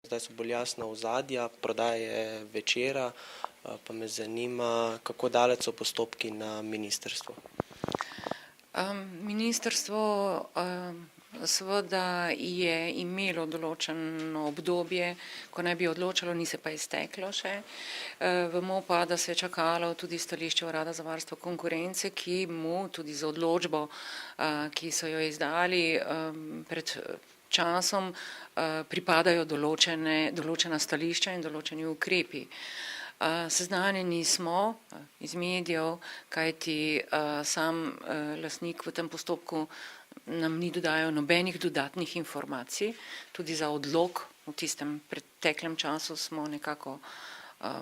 Zdaj so bolj jasna ozadja, prodaje Večera, pa me zanima, kako daleč so postopki na ministrstvu. Ministrstvo seveda je imelo določeno obdobje, ko naj bi odločalo, ni se pa izteklo še. Vemo pa, da se je čakalo tudi stališče Urada za varstvo konkurence, ki mu tudi z odločbo, ki so jo izdali pred časom, pripadajo določena stališča in določeni ukrepi. Seznanjeni smo iz medijev, kajti sam lastnik v tem postopku nam ni dodajal nobenih dodatnih informacij, tudi za odlog v tistem preteklem času smo nekako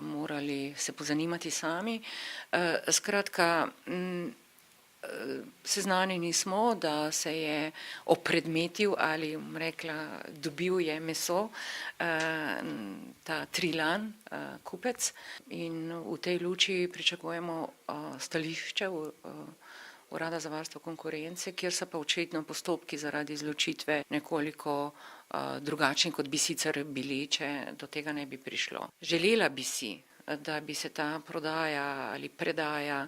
morali se pozanimati sami. Skratka, seznanjeni smo, da se je opredmetil ali rekla, dobil je meso ta Trilan, kupec, in v tej luči pričakujemo stališče Urada za varstvo konkurence, kjer so pa očitno postopki zaradi izločitve nekoliko drugačni, kot bi sicer bili, če do tega ne bi prišlo. Želela bi si, da bi se ta prodaja ali predaja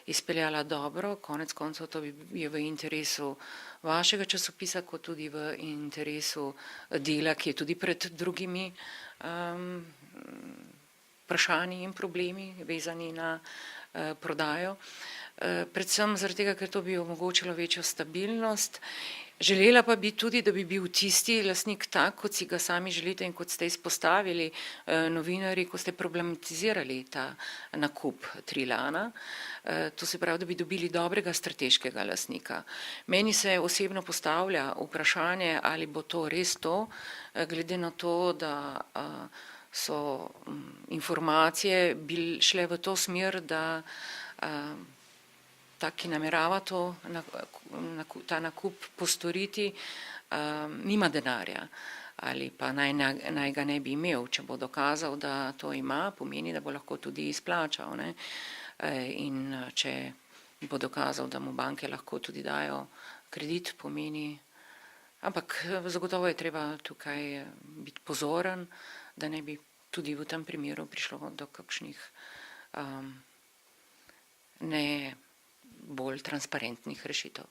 izpeljala dobro, konec koncev to je v interesu vašega časopisa, kot tudi v interesu Dela, ki je tudi pred drugimi vprašanji in problemi vezani na prodajo. Predvsem zaradi tega, ker to bi omogočilo večjo stabilnost. Želela pa bi tudi, da bi bil tisti lastnik tak, kot si ga sami želite in kot ste izpostavili novinarji, ko ste problematizirali ta nakup Trilana. To se pravi, da bi dobili dobrega strateškega lastnika. Meni se osebno postavlja vprašanje, ali bo to res to, glede na to, da so informacije šle v to smer, da ta, ki namerava ta nakup postoriti, nima denarja ali pa naj ga ne bi imel. Če bo dokazal, da to ima, pomeni, da bo lahko tudi izplačal. In če bo dokazal, da mu banke lahko tudi dajo kredit, pomeni. Ampak zagotovo je treba tukaj biti pozoren, da ne bi tudi v tem primeru prišlo do kakšnih ne bolj transparentnih rešitev.